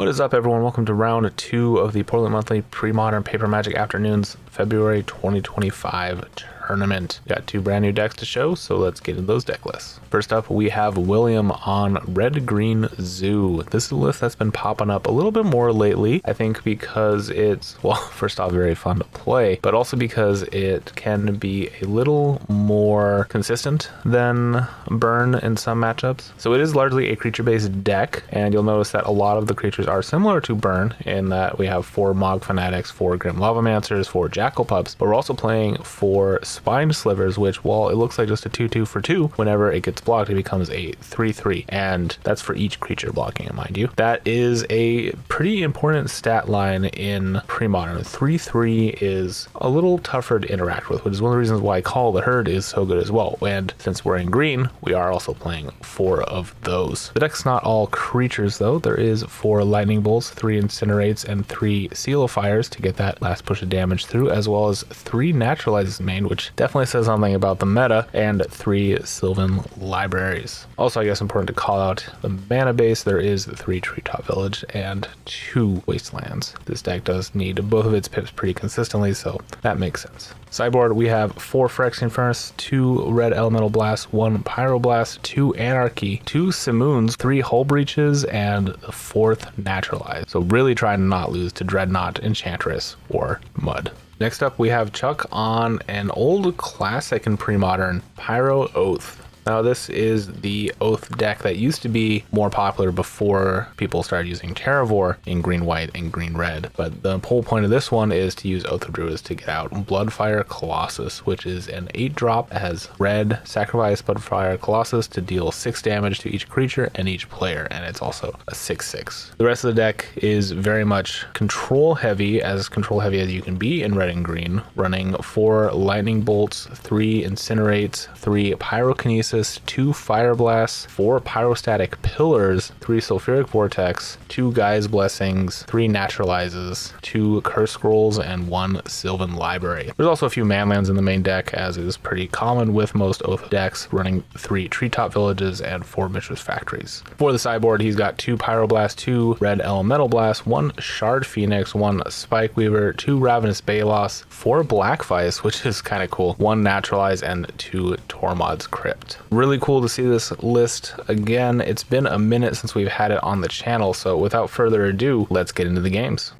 What is up, everyone? Welcome to round 2 of the Portland Monthly Pre-Modern Paper Magic Afternoons February 2025 tournament. Got 2 brand new decks to show, so let's get into those deck lists. First up, we have William on Red Green Zoo. This is a list that's been popping up a little bit more lately, I think because it's, well, first off, very fun to play, but also because it can be a little more consistent than Burn in some matchups. So it is largely a creature-based deck, and you'll notice that a lot of the creatures are similar to Burn in that we have 4 Mog Fanatics, 4 Grim Lavamancers, 4 Jackal Pups, but we're also playing 4 Spine Slivers, which, while it looks like just a 2/2 for 2, whenever it gets blocked, it becomes a 3/3, and that's for each creature blocking it, mind you. That is a pretty important stat line in Premodern. 3/3 is a little tougher to interact with, which is one of the reasons why Call the Herd is so good as well. And since we're in green, we are also playing 4 of those. The deck's not all creatures, though. There is 4 Lightning Bolts, 3 Incinerates, and 3 Seal of Fires to get that last push of damage through, as well as 3 Naturalizes main, which definitely says something about the meta, and 3 Sylvan Libraries. Also, I guess important to call out the mana base. There is 3 Treetop Village and 2 Wastelands. This deck does need both of its pips pretty consistently, so that makes sense. Sideboard, we have 4 Phyrexian Furnace, 2 Red Elemental Blast, 1 Pyroblast, 2 Anarchy, 2 Simoons, 3 Hull Breaches, and the 4th Naturalize. So really trying to not lose to Dreadnought, Enchantress, or Mud. Next up, we have Chuck on an old classic in Premodern, Pyro Oath. Now, this is the Oath deck that used to be more popular before people started using Terravor in green-white and green-red. But the whole point of this one is to use Oath of Druids to get out Bloodfire Colossus, which is an 8-drop that has red, sacrifice Bloodfire Colossus to deal 6 damage to each creature and each player, and it's also a 6/6. The rest of the deck is very much control-heavy as you can be in red and green, running 4 Lightning Bolts, 3 Incinerates, 3 Pyrokinesis, 2 Fire Blasts, 4 Pyrostatic Pillars, 3 Sulfuric Vortex, 2 Gaia's Blessings, 3 Naturalizes, 2 Curse Scrolls, and 1 Sylvan Library. There's also a few manlands in the main deck, as is pretty common with most Oath decks, running 3 Treetop Villages and 4 Mistress Factories. For the sideboard, he's got 2 Pyroblast, 2 Red Elemental Blast, 1 Shard Phoenix, 1 Spike Weaver, 2 Ravenous Balos, 4 Black Vice, which is kind of cool, 1 Naturalize, and 2 Tormod's Crypt. Really cool to see this list again. It's been a minute since we've had it on the channel, so without further ado, let's get into the games.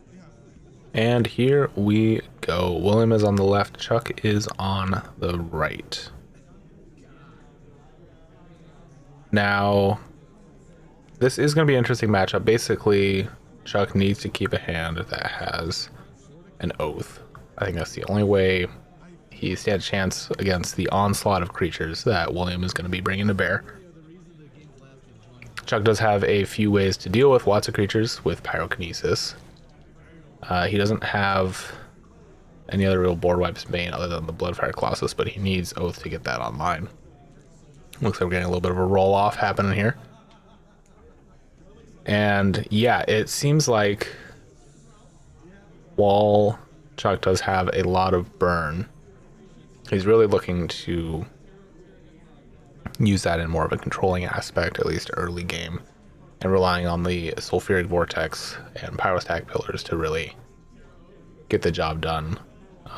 And here we go. William is on the left, Chuck is on the right. Now, this is going to be an interesting matchup. Basically, Chuck needs to keep a hand that has an Oath. I think that's the only way he stands a chance against the onslaught of creatures that William is going to be bringing to bear. Chuck does have a few ways to deal with lots of creatures with Pyrokinesis. He doesn't have any other real board wipes main other than the Bloodfire Colossus, but he needs Oath to get that online. Looks like we're getting a little bit of a roll-off happening here. And yeah, it seems like while Chuck does have a lot of burn, he's really looking to use that in more of a controlling aspect, at least early game, and relying on the Sulfuric Vortex and Pyrostatic Pillars to really get the job done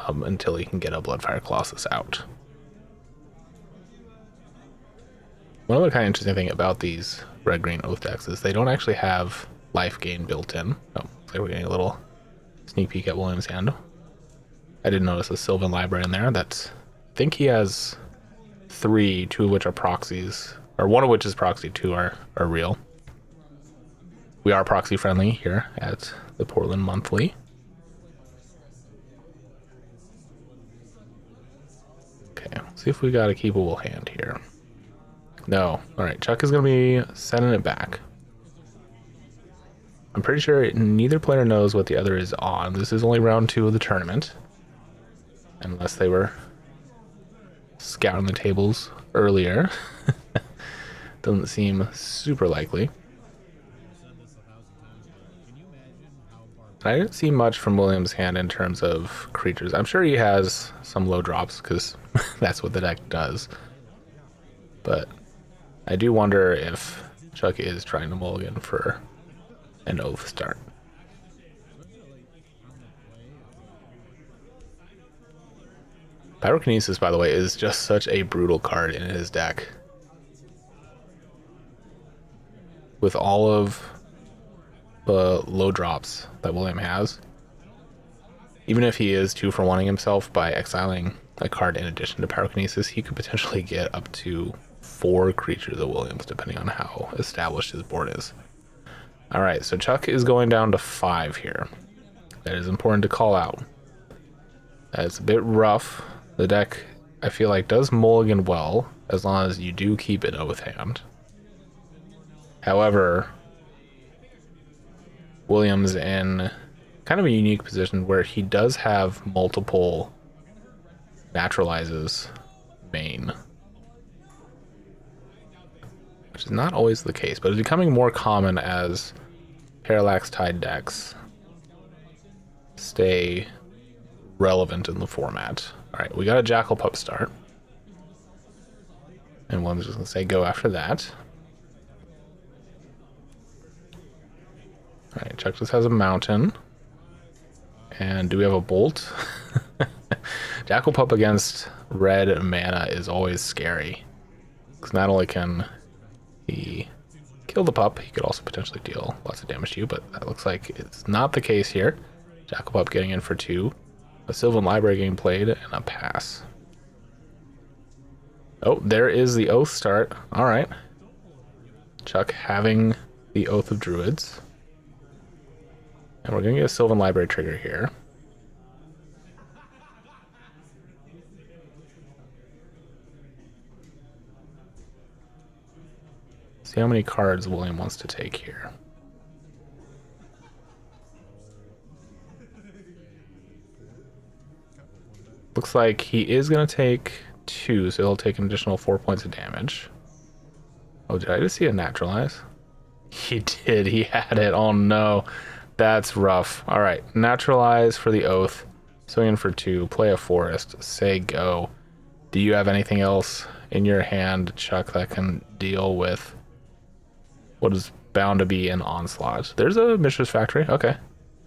until he can get a Bloodfire Colossus out. One other kind of interesting thing about these red-green Oath decks is they don't actually have life gain built in. Oh, looks like we're getting a little sneak peek at William's hand. I did notice a Sylvan Library in there. I think he has 3, 2 of which are proxies, or 1 of which is proxy, 2 are real. We are proxy friendly here at the Portland Monthly. Okay, let's see if we got a keepable hand here. No. Alright, Chuck is going to be sending it back. I'm pretty sure neither player knows what the other is on. This is only round 2 of the tournament, unless they were scouting the tables earlier. Doesn't seem super likely. I didn't see much from William's hand in terms of creatures. I'm sure he has some low drops because that's what the deck does. But I do wonder if Chuck is trying to mulligan for and Oath start. Pyrokinesis, by the way, is just such a brutal card in his deck. With all of the low drops that William has, even if he is 2 for 1ing himself by exiling a card in addition to Pyrokinesis, he could potentially get up to 4 creatures of Williams, depending on how established his board is. Alright, so Chuck is going down to 5 here. That is important to call out. That's a bit rough. The deck, I feel like, does mulligan well, as long as you do keep an Oath hand. However, Williams in kind of a unique position where he does have multiple naturalizes main, which is not always the case, but it's becoming more common as parallax tide decks stay relevant in the format. All right, we got a Jackal Pup start, and one's just gonna say go after that. All right, Chuck just has a mountain, and do we have a bolt? Jackal Pup against red mana is always scary, because not only can he kill the pup, he could also potentially deal lots of damage to you, but that looks like it's not the case here. Jackal Pup getting in for 2. A Sylvan Library getting played, and a pass. Oh, there is the Oath start. Alright. Chuck having the Oath of Druids. And we're going to get a Sylvan Library trigger here. See how many cards William wants to take here. Looks like he is going to take 2, so he'll take an additional 4 points of damage. Oh, did I just see a naturalize? He did. He had it. Oh, no. That's rough. All right. Naturalize for the Oath. Swing in for 2. Play a forest. Say go. Do you have anything else in your hand, Chuck, that can deal with what is bound to be an onslaught? There's a Mishra's Factory. Okay.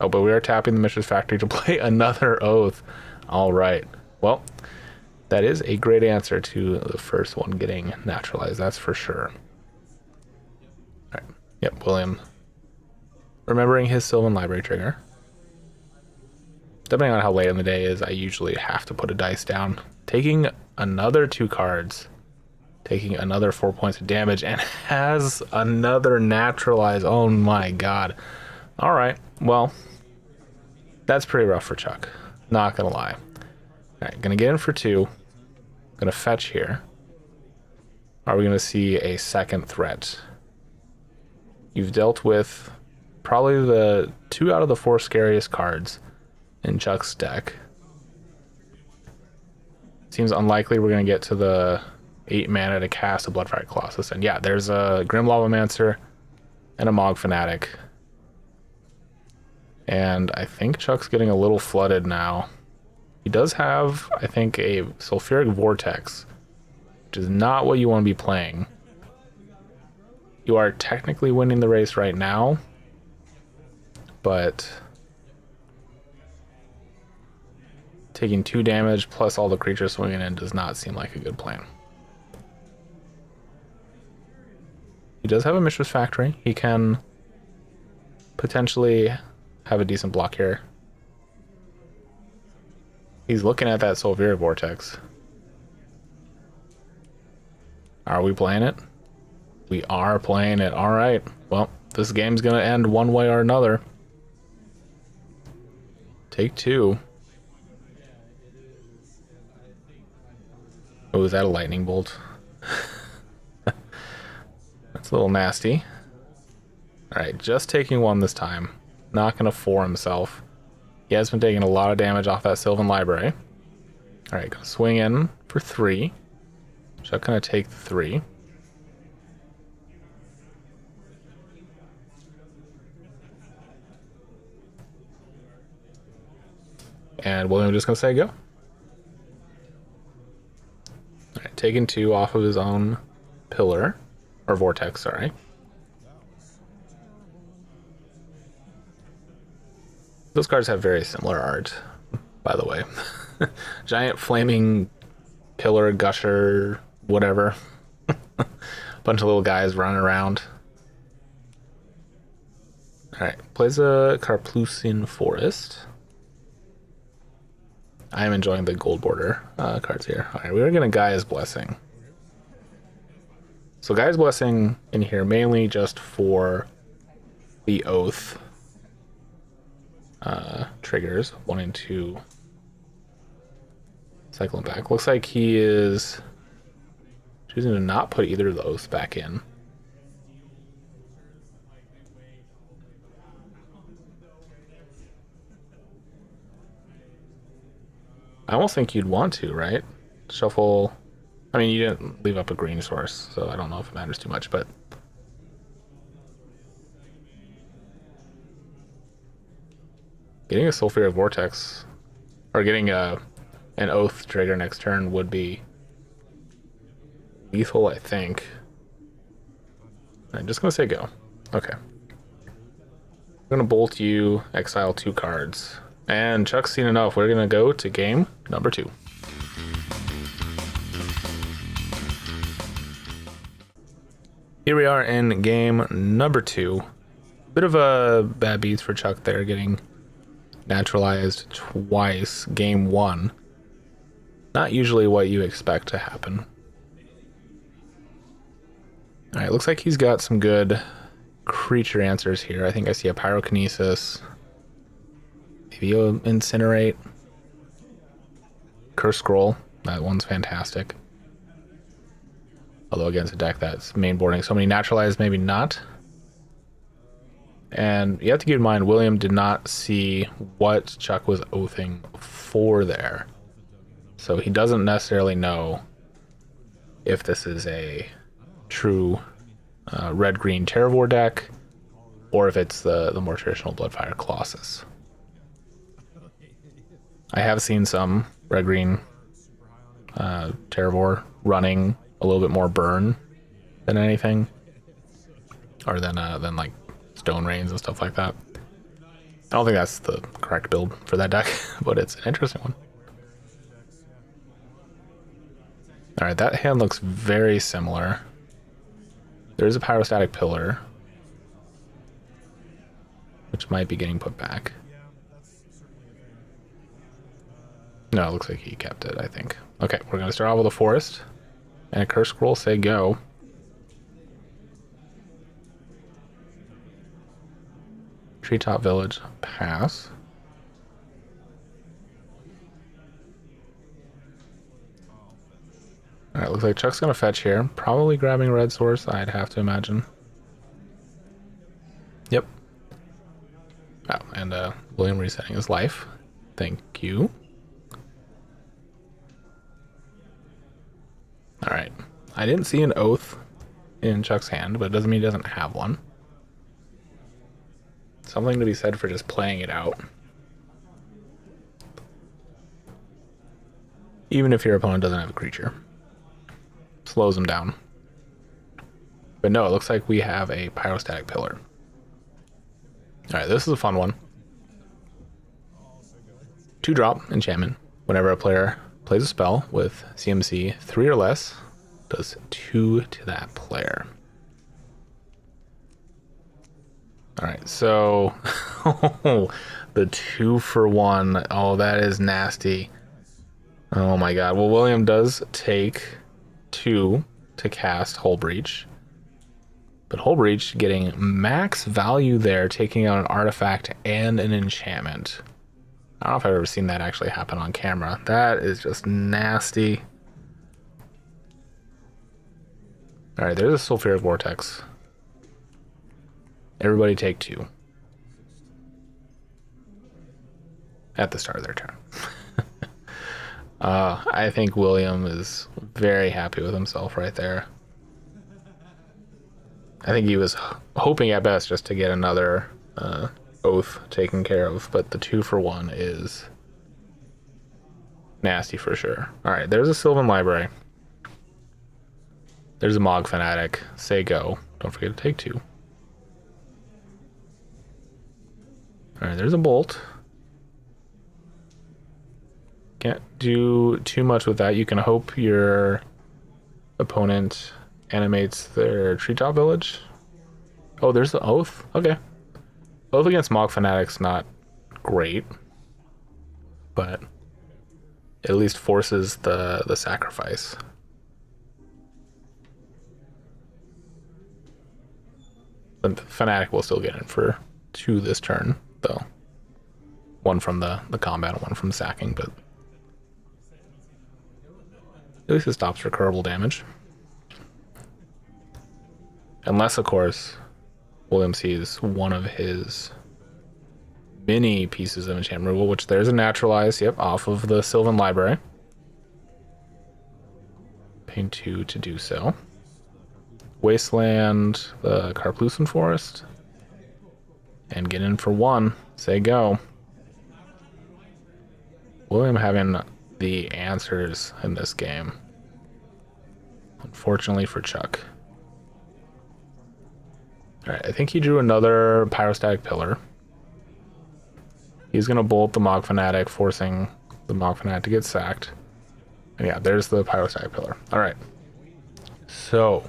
Oh, but we are tapping the Mishra's Factory to play another Oath. All right. Well, that is a great answer to the first one getting naturalized. That's for sure. All right. Yep, William. Remembering his Sylvan Library trigger. Depending on how late in the day is, I usually have to put a dice down. Taking another 2 cards. Taking another 4 points of damage, and has another naturalize. Oh my god. All right. Well, that's pretty rough for Chuck. Not gonna lie. Alright, gonna get in for 2. Gonna fetch here. Are we gonna see a second threat? You've dealt with probably the 2 out of the 4 scariest cards in Chuck's deck. Seems unlikely we're gonna get to the 8 mana to cast a Bloodfire Colossus. And yeah, there's a Grim Lavamancer and a Mog Fanatic. And I think Chuck's getting a little flooded now. He does have, I think, a Sulfuric Vortex, which is not what you want to be playing. You are technically winning the race right now, but taking 2 damage plus all the creatures swinging in does not seem like a good plan. He does have a Mishra's Factory. He can potentially have a decent block here. He's looking at that Sulfuric Vortex. Are we playing it? We are playing it. All right. Well, this game's going to end one way or another. Take 2. Oh, is that a lightning bolt? That's a little nasty. All right, just taking 1 this time. Not going to 4 himself. He has been taking a lot of damage off that Sylvan Library. All right, gonna swing in for 3. Chuck gonna take 3. And William just gonna say go. All right, taking 2 off of his own pillar, or vortex, sorry. Those cards have very similar art, by the way. Giant flaming pillar, gusher, whatever. Bunch of little guys running around. Alright, plays a Carplusian Forest. I am enjoying the gold border cards here. Alright, we are going to Gaia's Blessing. So Gaia's Blessing in here mainly just for the Oath triggers. 1 and 2. Cycle them back. Looks like he is choosing to not put either of those back in. I almost think you'd want to, right? Shuffle. I mean, you didn't leave up a green source, so I don't know if it matters too much, but getting a Sulfuric Vortex or getting an Oath trigger next turn would be lethal, I think. I'm just gonna say go. Okay. I'm gonna bolt you, exile 2 cards. And Chuck's seen enough. We're gonna go to game number 2. Here we are in game number 2. Bit of a bad beats for Chuck there, getting naturalized twice. Game 1. Not usually what you expect to happen. Alright, looks like he's got some good creature answers here. I think I see a Pyrokinesis. Maybe you'll Incinerate. Curse Scroll. That one's fantastic. Although against a deck that's mainboarding so many naturalized, maybe not. And you have to keep in mind, William did not see what Chuck was oathing for there. So he doesn't necessarily know if this is a true red-green Terravore deck or if it's the more traditional Bloodfire Colossus. I have seen some red-green Terravore running a little bit more burn than anything, or than like Stone Rains and stuff like that. I don't think that's the correct build for that deck, but it's an interesting one. Alright, that hand looks very similar. There's a Pyrostatic Pillar, which might be getting put back. No, it looks like he kept it, I think. Okay, we're going to start off with a Forest and a Curse Scroll. Say go. Treetop Village, pass. Alright, looks like Chuck's going to fetch here. Probably grabbing red source, I'd have to imagine. Yep. Oh, and William resetting his life. Thank you. Alright. I didn't see an Oath in Chuck's hand, but it doesn't mean he doesn't have one. Something to be said for just playing it out. Even if your opponent doesn't have a creature. Slows him down. But no, it looks like we have a Pyrostatic Pillar. Alright, this is a fun one. 2-drop enchantment. Whenever a player plays a spell with CMC 3 or less, does 2 to that player. Alright, so the 2-for-1. Oh, that is nasty. Oh my god. Well, William does take 2 to cast Hull Breach. But Hull Breach getting max value there, taking out an artifact and an enchantment. I don't know if I've ever seen that actually happen on camera. That is just nasty. Alright, there's a Sulfuric Vortex. Everybody take 2. At the start of their turn. I think William is very happy with himself right there. I think he was hoping at best just to get another Oath taken care of, but the 2-for-1 is nasty for sure. Alright, there's a Sylvan Library. There's a Mog Fanatic. Say go. Don't forget to take 2. Alright, there's a Bolt. do too much with that. You can hope your opponent animates their treetop village. Oh, there's the Oath. Okay. Oath against Mog Fanatic's not great, but it at least forces the sacrifice. But the Fanatic will still get in for 2 this turn, though. 1 from the combat and 1 from sacking, but at least it stops recurable damage. Unless, of course, William sees one of his many pieces of enchantment removal, which there's a naturalize, yep, off of the Sylvan Library. Paying 2 to do so. Wasteland, the Carplucin Forest, and get in for 1. Say go. William having the answers in this game. Unfortunately for Chuck. Alright, I think he drew another Pyrostatic Pillar. He's gonna bolt the Mog Fanatic, forcing the Mog Fanatic to get sacked. And yeah, there's the Pyrostatic Pillar. Alright. So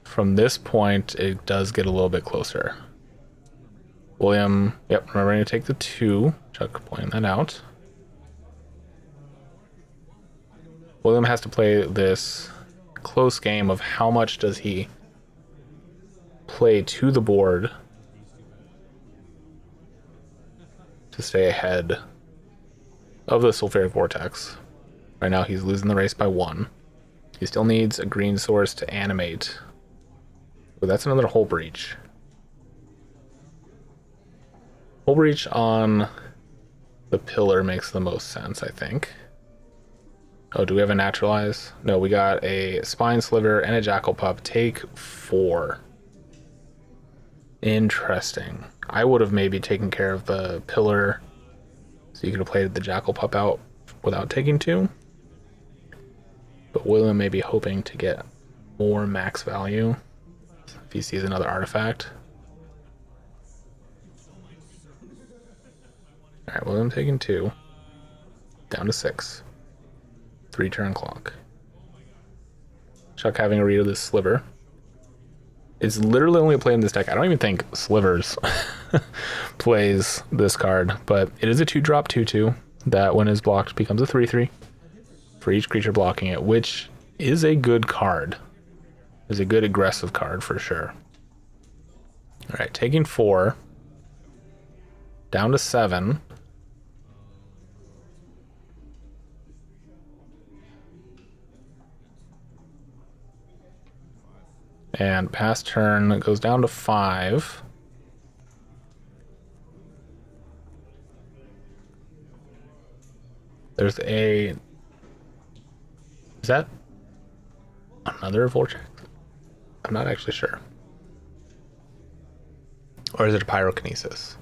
from this point, it does get a little bit closer. William, yep, remembering to take the 2. Chuck pointing that out. William has to play this close game of how much does he play to the board to stay ahead of the Sulfuric Vortex. Right now he's losing the race by 1. He still needs a green source to animate. But that's another Hull Breach. Hull Breach on the pillar makes the most sense, I think. Oh, do we have a naturalize? No, we got a Spine Sliver and a Jackal Pup. Take 4. Interesting. I would have maybe taken care of the pillar so you could have played the Jackal Pup out without taking 2. But William may be hoping to get more max value if he sees another artifact. Alright, William taking 2. Down to 6. 3 turn clock. Chuck having a read of this Sliver. It's literally only played in this deck. I don't even think Slivers plays this card, but it is a 2-drop 2/2 that when is blocked becomes a 3/3 for each creature blocking it, which is a good card. Is a good aggressive card for sure. Alright, taking 4. Down to 7. And past turn goes down to 5. There's a... Is that another Vortex? I'm not actually sure. Or is it a Pyrokinesis?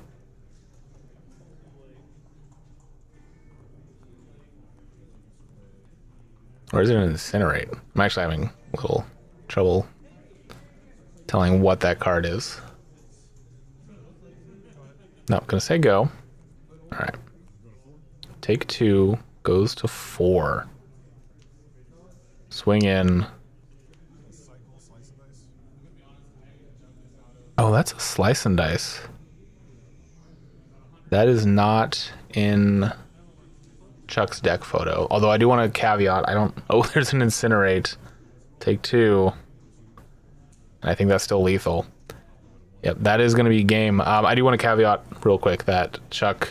Or is it an Incinerate? I'm actually having a little trouble telling what that card is. No, I'm gonna say go. Alright. Take 2, goes to 4. Swing in. Oh, that's a Slice and Dice. That is not in Chuck's deck photo. Although I do want to caveat, I don't... Oh, there's an Incinerate. Take 2. I think that's still lethal. Yep, that is going to be game. I do want to caveat real quick that Chuck...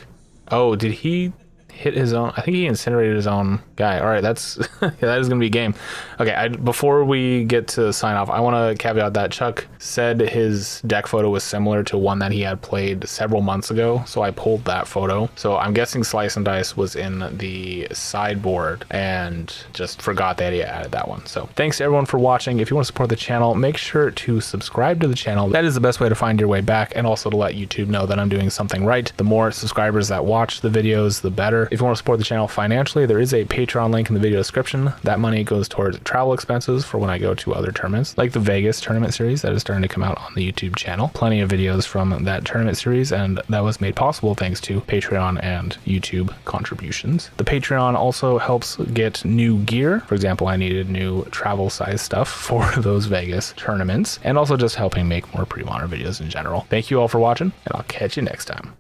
Oh, did he hit his own? I think he incinerated his own guy. All right, that's yeah, that is going to be game. Okay, before we get to sign off, I want to caveat that Chuck said his deck photo was similar to one that he had played several months ago, so I pulled that photo. So I'm guessing Slice and Dice was in the sideboard and just forgot that he added that one. So thanks to everyone for watching. If you want to support the channel, make sure to subscribe to the channel. That is the best way to find your way back, and also to let YouTube know that I'm doing something right. The more subscribers that watch the videos, the better. reminder, if you want to support the channel financially, there is a Patreon link in the video description. That money goes towards travel expenses for when I go to other tournaments, like the Vegas tournament series that is starting to come out on the YouTube channel. Plenty of videos from that tournament series, and that was made possible thanks to Patreon and YouTube contributions. The Patreon also helps get new gear. For example, I needed new travel size stuff for those Vegas tournaments, and also just helping make more pre-modern videos in general. Thank you all for watching, and I'll catch you next time.